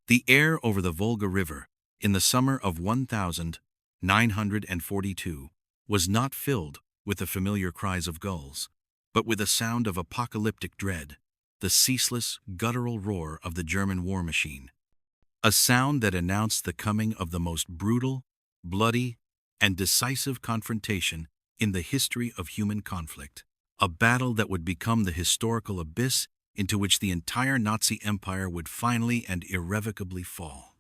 The air over the Volga River in the summer of 1942 was not filled with the familiar cries of gulls, but with a sound of apocalyptic dread, the ceaseless, guttural roar of the German war machine. A sound that announced the coming of the most brutal, bloody, and decisive confrontation in the history of human conflict. A battle that would become the historical abyss into which the entire Nazi Empire would finally and irrevocably fall.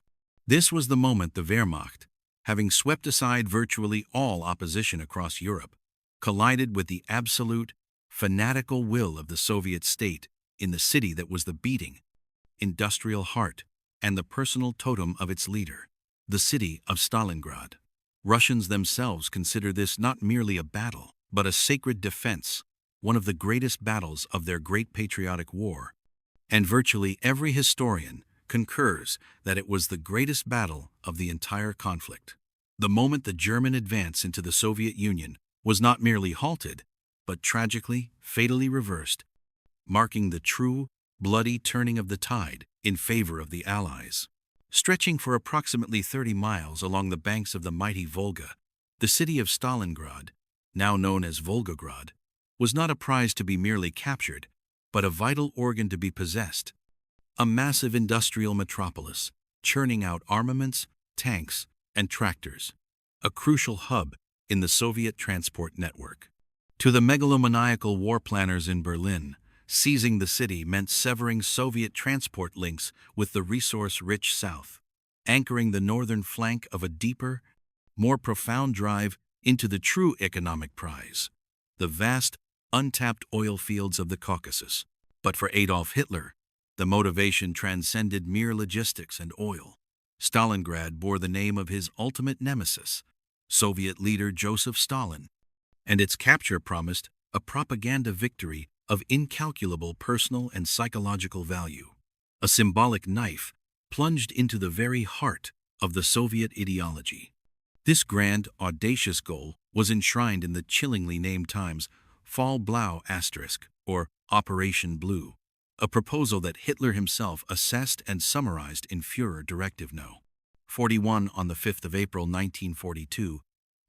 This was the moment the Wehrmacht, having swept aside virtually all opposition across Europe, collided with the absolute, fanatical will of the Soviet state in the city that was the beating, industrial heart and the personal totem of its leader, the city of Stalingrad. Russians themselves consider this not merely a battle, but a sacred defense, one of the greatest battles of their great patriotic war. And virtually every historian concurs that it was the greatest battle of the entire conflict. The moment the German advance into the Soviet Union was not merely halted, but tragically, fatally reversed, marking the true, bloody turning of the tide in favor of the Allies. Stretching for approximately 30 miles along the banks of the mighty Volga, the city of Stalingrad, now known as Volgograd, was not a prize to be merely captured, but a vital organ to be possessed. A massive industrial metropolis, churning out armaments, tanks, and tractors. A crucial hub in the Soviet transport network. To the megalomaniacal war planners in Berlin, seizing the city meant severing Soviet transport links with the resource-rich South, anchoring the northern flank of a deeper, more profound drive into the true economic prize, the vast, untapped oil fields of the Caucasus. But for Adolf Hitler, the motivation transcended mere logistics and oil. Stalingrad bore the name of his ultimate nemesis, Soviet leader Joseph Stalin, and its capture promised a propaganda victory of incalculable personal and psychological value, a symbolic knife plunged into the very heart of the Soviet ideology. This grand, audacious goal was enshrined in the chillingly named Times Fall Blau asterisk, or Operation Blue, a proposal that Hitler himself assessed and summarized in Führer Directive No. 41 on the 5th of April 1942,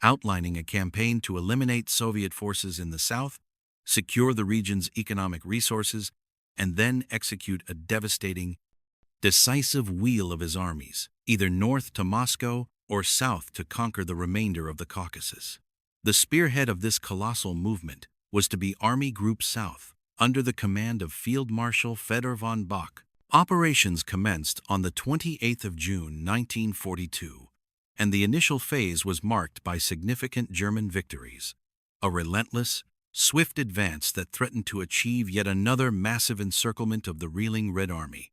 outlining a campaign to eliminate Soviet forces in the South, secure the region's economic resources, and then execute a devastating, decisive wheel of his armies, either north to Moscow or south to conquer the remainder of the Caucasus. The spearhead of this colossal movement was to be Army Group South, under the command of Field Marshal Fedor von Bock. Operations commenced on the 28th of June 1942, and the initial phase was marked by significant German victories, a relentless, swift advance that threatened to achieve yet another massive encirclement of the reeling Red Army.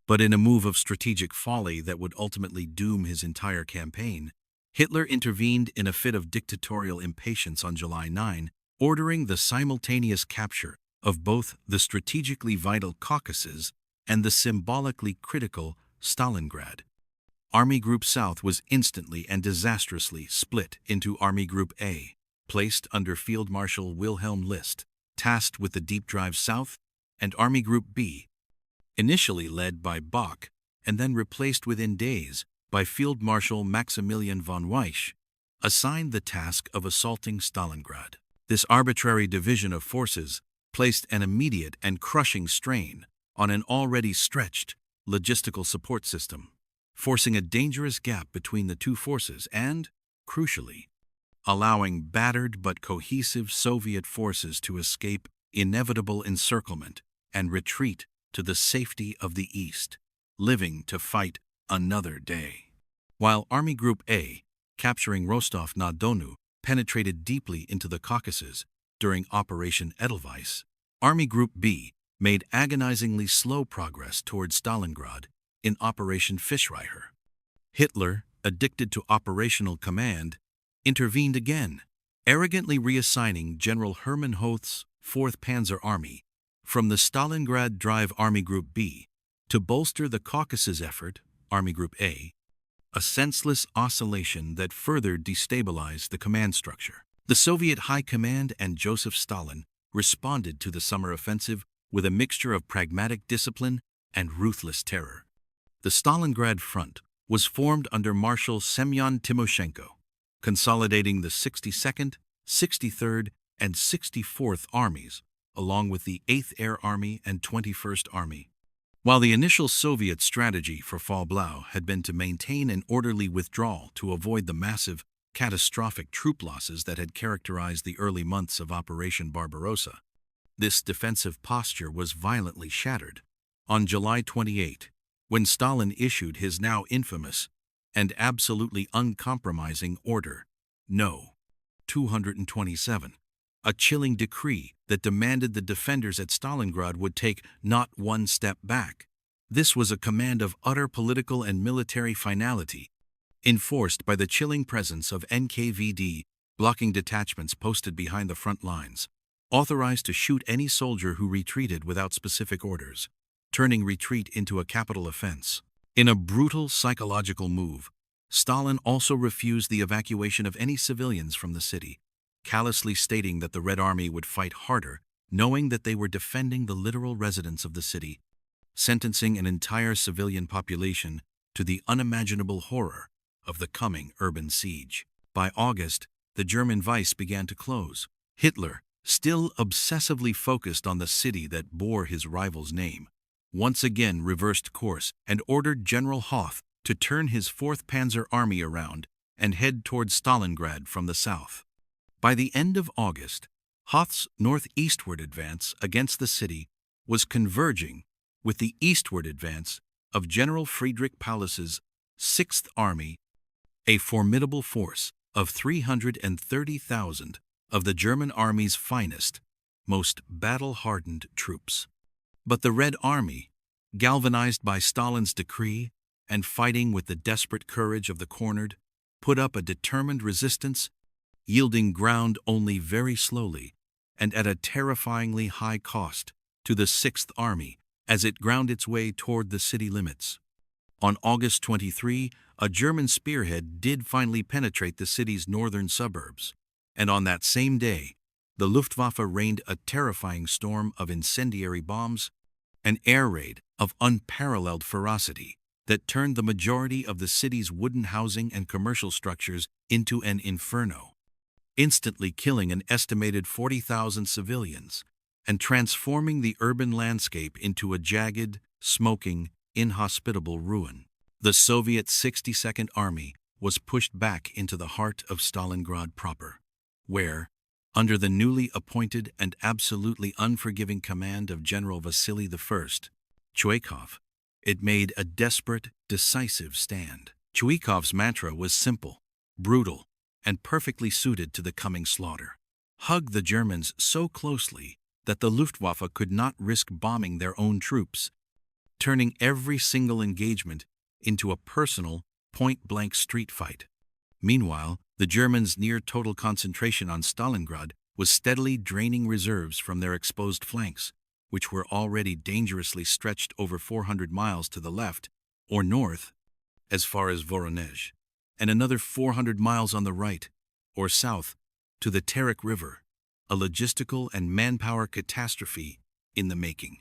But in a move of strategic folly that would ultimately doom his entire campaign, Hitler intervened in a fit of dictatorial impatience on July 9, ordering the simultaneous capture of both the strategically vital Caucasus and the symbolically critical Stalingrad. Army Group South was instantly and disastrously split into Army Group A, placed under Field Marshal Wilhelm List, tasked with the deep drive south, and Army Group B, initially led by Bock and then replaced within days by Field Marshal Maximilian von Weich, assigned the task of assaulting Stalingrad. This arbitrary division of forces placed an immediate and crushing strain on an already stretched logistical support system, forcing a dangerous gap between the two forces and, crucially, allowing battered but cohesive Soviet forces to escape inevitable encirclement and retreat to the safety of the East, living to fight another day. While Army Group A, capturing Rostov-na-Donu, penetrated deeply into the Caucasus during Operation Edelweiss, Army Group B made agonizingly slow progress toward Stalingrad in Operation Fischreicher. Hitler, addicted to operational command, intervened again, arrogantly reassigning General Hermann Hoth's 4th Panzer Army from the Stalingrad Drive Army Group B to bolster the Caucasus effort, Army Group A, a senseless oscillation that further destabilized the command structure. The Soviet High Command and Joseph Stalin responded to the summer offensive with a mixture of pragmatic discipline and ruthless terror. The Stalingrad Front was formed under Marshal Semyon Timoshenko, consolidating the 62nd, 63rd, and 64th Armies, along with the 8th Air Army and 21st Army. While the initial Soviet strategy for Fall Blau had been to maintain an orderly withdrawal to avoid the massive, catastrophic troop losses that had characterized the early months of Operation Barbarossa, this defensive posture was violently shattered on July 28, when Stalin issued his now infamous and absolutely uncompromising Order No. 227, a chilling decree that demanded the defenders at Stalingrad would take not one step back. This was a command of utter political and military finality, enforced by the chilling presence of NKVD blocking detachments posted behind the front lines, authorized to shoot any soldier who retreated without specific orders, turning retreat into a capital offense. In a brutal psychological move, Stalin also refused the evacuation of any civilians from the city, callously stating that the Red Army would fight harder, knowing that they were defending the literal residents of the city, sentencing an entire civilian population to the unimaginable horror of the coming urban siege. By August, the German vice began to close. Hitler, still obsessively focused on the city that bore his rival's name, once again reversed course and ordered General Hoth to turn his 4th Panzer Army around and head toward Stalingrad from the south. By the end of August, Hoth's northeastward advance against the city was converging with the eastward advance of General Friedrich Paulus's 6th Army, a formidable force of 330,000 of the German Army's finest, most battle-hardened troops. But the Red Army, galvanized by Stalin's decree and fighting with the desperate courage of the cornered, put up a determined resistance, yielding ground only very slowly and at a terrifyingly high cost to the 6th Army as it ground its way toward the city limits. On August 23, a German spearhead did finally penetrate the city's northern suburbs, and on that same day, the Luftwaffe rained a terrifying storm of incendiary bombs, an air raid of unparalleled ferocity that turned the majority of the city's wooden housing and commercial structures into an inferno, instantly killing an estimated 40,000 civilians and transforming the urban landscape into a jagged, smoking, inhospitable ruin. The Soviet 62nd Army was pushed back into the heart of Stalingrad proper, where, under the newly appointed and absolutely unforgiving command of General Vasily I, Chuikov, it made a desperate, decisive stand. Chuikov's mantra was simple, brutal, and perfectly suited to the coming slaughter. Hug the Germans so closely that the Luftwaffe could not risk bombing their own troops, turning every single engagement into a personal, point-blank street fight. Meanwhile, the Germans' near-total concentration on Stalingrad was steadily draining reserves from their exposed flanks, which were already dangerously stretched over 400 miles to the left or north, as far as Voronezh, and another 400 miles on the right or south to the Terek River, a logistical and manpower catastrophe in the making.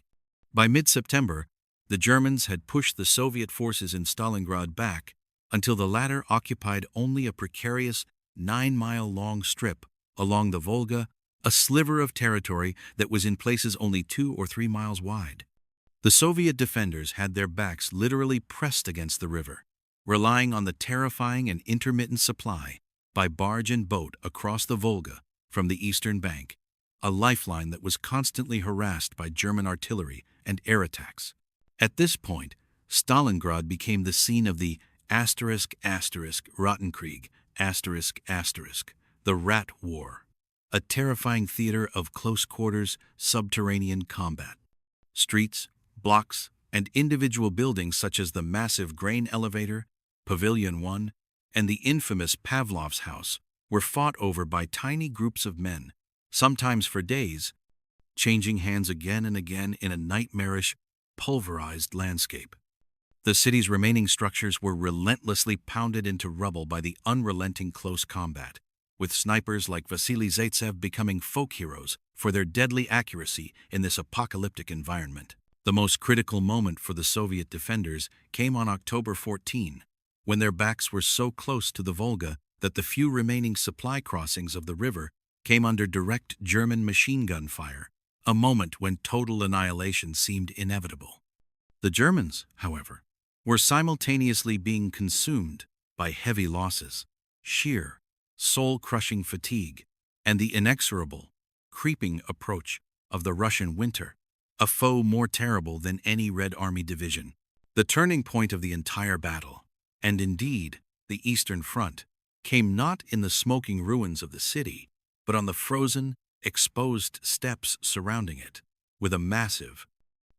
By mid-September, the Germans had pushed the Soviet forces in Stalingrad back until the latter occupied only a precarious 9-mile-long strip along the Volga, a sliver of territory that was in places only 2 or 3 miles wide. The Soviet defenders had their backs literally pressed against the river, relying on the terrifying and intermittent supply by barge and boat across the Volga from the eastern bank, a lifeline that was constantly harassed by German artillery and air attacks. At this point, Stalingrad became the scene of the Rattenkrieg, the Rat War, a terrifying theater of close-quarters, subterranean combat. Streets, blocks, and individual buildings such as the massive grain elevator, Pavilion 1, and the infamous Pavlov's house were fought over by tiny groups of men, sometimes for days, changing hands again and again in a nightmarish, pulverized landscape. The city's remaining structures were relentlessly pounded into rubble by the unrelenting close combat, with snipers like Vasily Zaitsev becoming folk heroes for their deadly accuracy in this apocalyptic environment. The most critical moment for the Soviet defenders came on October 14, when their backs were so close to the Volga that the few remaining supply crossings of the river came under direct German machine gun fire, a moment when total annihilation seemed inevitable. The Germans, however, were simultaneously being consumed by heavy losses, sheer, soul-crushing fatigue, and the inexorable, creeping approach of the Russian winter, a foe more terrible than any Red Army division. The turning point of the entire battle, and indeed the Eastern Front, came not in the smoking ruins of the city, but on the frozen, exposed steppes surrounding it, with a massive,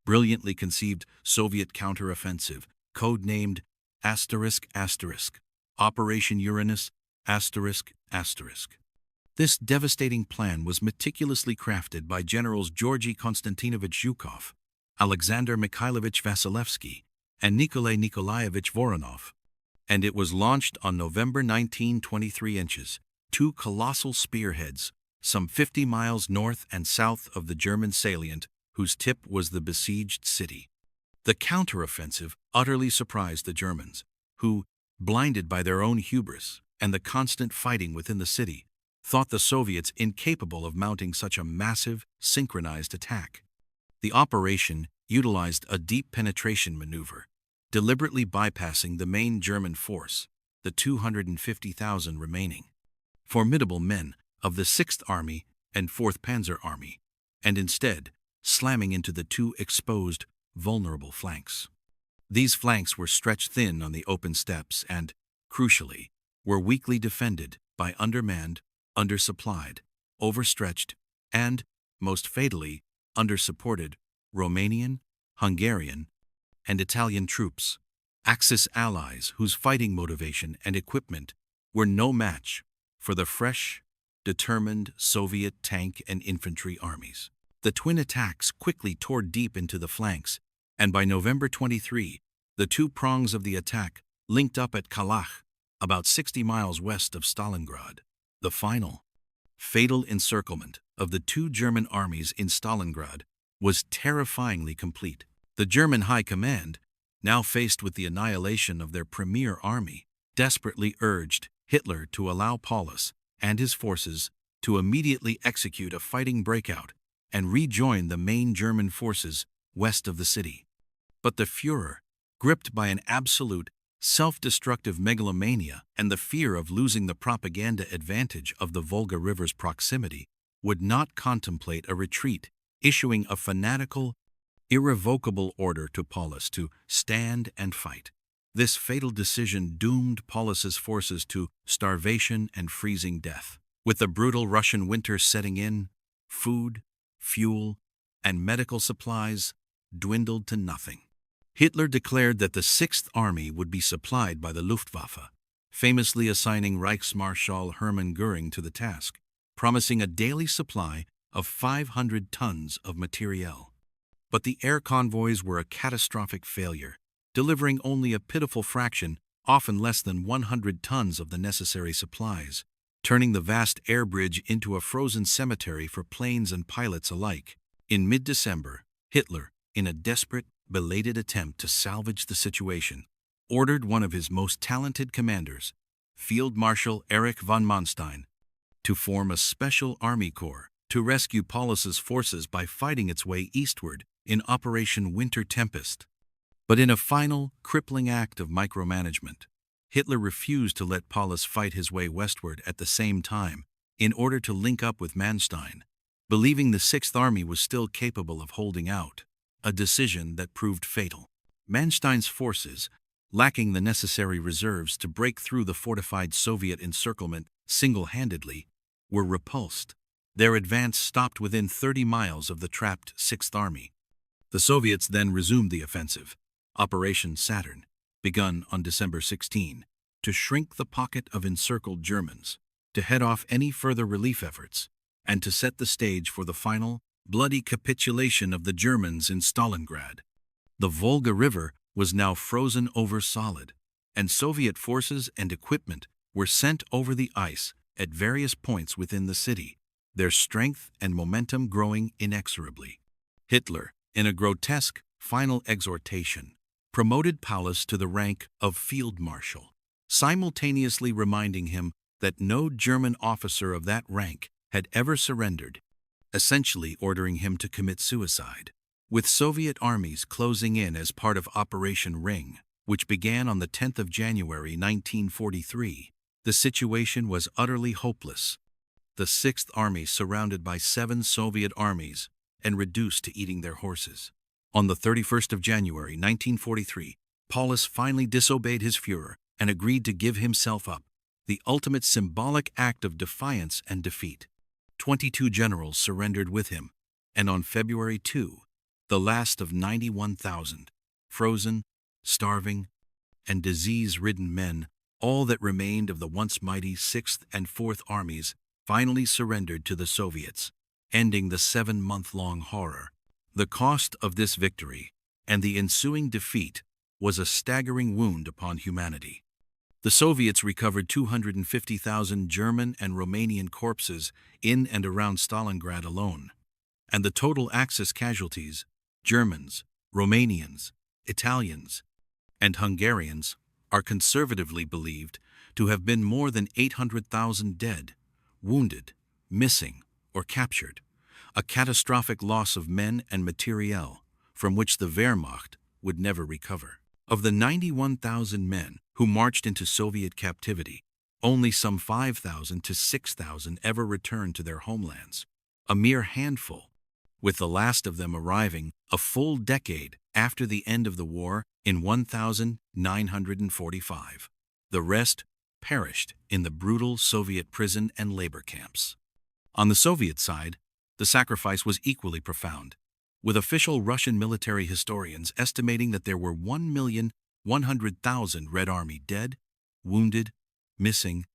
brilliantly conceived Soviet counteroffensive, codenamed ***, Operation Uranus ***. This devastating plan was meticulously crafted by Generals Georgy Konstantinovich Zhukov, Alexander Mikhailovich Vasilevsky, and Nikolai Nikolaevich Voronov, and it was launched on November 19, 23 inches, two colossal spearheads, some 50 miles north and south of the German salient, whose tip was the besieged city. The counteroffensive utterly surprised the Germans, who, blinded by their own hubris and the constant fighting within the city, thought the Soviets incapable of mounting such a massive, synchronized attack. The operation utilized a deep penetration maneuver, deliberately bypassing the main German force, the 250,000 remaining formidable men of the 6th Army and 4th Panzer Army, and instead slamming into the two exposed, vulnerable flanks. These flanks were stretched thin on the open steppes and, crucially, were weakly defended by undermanned, undersupplied, overstretched, and, most fatally, undersupported Romanian, Hungarian, and Italian troops, Axis allies whose fighting motivation and equipment were no match for the fresh, determined Soviet tank and infantry armies. The twin attacks quickly tore deep into the flanks, and by November 23, the two prongs of the attack linked up at Kalach, about 60 miles west of Stalingrad. The final, fatal encirclement of the two German armies in Stalingrad was terrifyingly complete. The German High Command, now faced with the annihilation of their premier army, desperately urged Hitler to allow Paulus and his forces to immediately execute a fighting breakout and rejoin the main German forces west of the city. But the Führer, gripped by an absolute, self-destructive megalomania and the fear of losing the propaganda advantage of the Volga River's proximity, would not contemplate a retreat, issuing a fanatical, irrevocable order to Paulus to stand and fight. This fatal decision doomed Paulus's forces to starvation and freezing death. With the brutal Russian winter setting in, food, fuel, and medical supplies dwindled to nothing. Hitler declared that the 6th Army would be supplied by the Luftwaffe, famously assigning Reichsmarschall Hermann Göring to the task, promising a daily supply of 500 tons of materiel. But the air convoys were a catastrophic failure, delivering only a pitiful fraction, often less than 100 tons of the necessary supplies, turning the vast air bridge into a frozen cemetery for planes and pilots alike. In mid-December, Hitler, in a desperate, belated attempt to salvage the situation, ordered one of his most talented commanders, Field Marshal Erich von Manstein, to form a special army corps to rescue Paulus's forces by fighting its way eastward in Operation Winter Tempest. But in a final, crippling act of micromanagement, Hitler refused to let Paulus fight his way westward at the same time in order to link up with Manstein, believing the 6th Army was still capable of holding out, a decision that proved fatal. Manstein's forces, lacking the necessary reserves to break through the fortified Soviet encirclement single-handedly, were repulsed. Their advance stopped within 30 miles of the trapped 6th Army. The Soviets then resumed the offensive, Operation Saturn, begun on December 16, to shrink the pocket of encircled Germans, to head off any further relief efforts, and to set the stage for the final, bloody capitulation of the Germans in Stalingrad. The Volga River was now frozen over solid, and Soviet forces and equipment were sent over the ice at various points within the city, their strength and momentum growing inexorably. Hitler, in a grotesque, final exhortation promoted Paulus to the rank of field marshal, simultaneously reminding him that no German officer of that rank had ever surrendered, essentially ordering him to commit suicide. With Soviet armies closing in as part of Operation Ring, which began on the 10th of January 1943, the situation was utterly hopeless. The Sixth Army surrounded by 7 Soviet armies and reduced to eating their horses. On the 31st of January 1943, Paulus finally disobeyed his Führer and agreed to give himself up, the ultimate symbolic act of defiance and defeat. 22 generals surrendered with him, and on February 2, the last of 91,000, frozen, starving, and disease-ridden men, all that remained of the once mighty 6th and 4th Armies, finally surrendered to the Soviets, ending the 7-month-long horror. The cost of this victory and the ensuing defeat was a staggering wound upon humanity. The Soviets recovered 250,000 German and Romanian corpses in and around Stalingrad alone, and the total Axis casualties, Germans, Romanians, Italians, and Hungarians, are conservatively believed to have been more than 800,000 dead, wounded, missing, or captured, a catastrophic loss of men and materiel from which the Wehrmacht would never recover. Of the 91,000 men who marched into Soviet captivity, only some 5,000 to 6,000 ever returned to their homelands, a mere handful, with the last of them arriving a full decade after the end of the war in 1945. The rest perished in the brutal Soviet prison and labor camps. On the Soviet side, the sacrifice was equally profound, with official Russian military historians estimating that there were 1,100,000 Red Army dead, wounded, missing,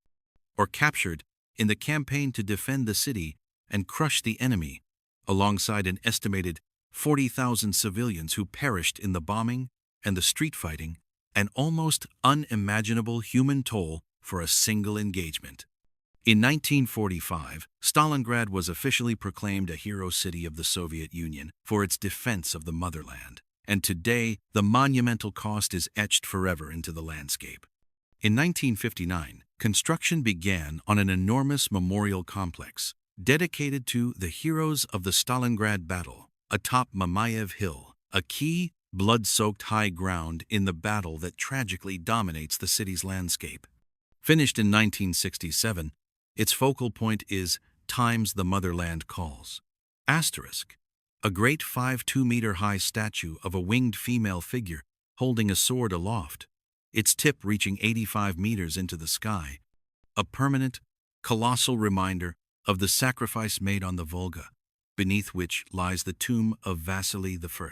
or captured in the campaign to defend the city and crush the enemy, alongside an estimated 40,000 civilians who perished in the bombing and the street fighting, an almost unimaginable human toll for a single engagement. In 1945, Stalingrad was officially proclaimed a hero city of the Soviet Union for its defense of the motherland, and today the monumental cost is etched forever into the landscape. In 1959, construction began on an enormous memorial complex dedicated to the heroes of the Stalingrad battle, atop Mamayev Hill, a key, blood-soaked high ground in the battle that tragically dominates the city's landscape. Finished in 1967, its focal point is Times the Motherland Calls. Asterisk, a great 5.2-meter-high statue of a winged female figure holding a sword aloft, its tip reaching 85 meters into the sky, a permanent, colossal reminder of the sacrifice made on the Volga, beneath which lies the tomb of Vasily I.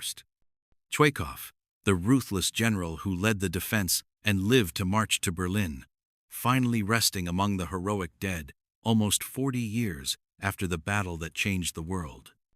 Chuikov, the ruthless general who led the defense and lived to march to Berlin, finally resting among the heroic dead almost 40 years after the battle that changed the world.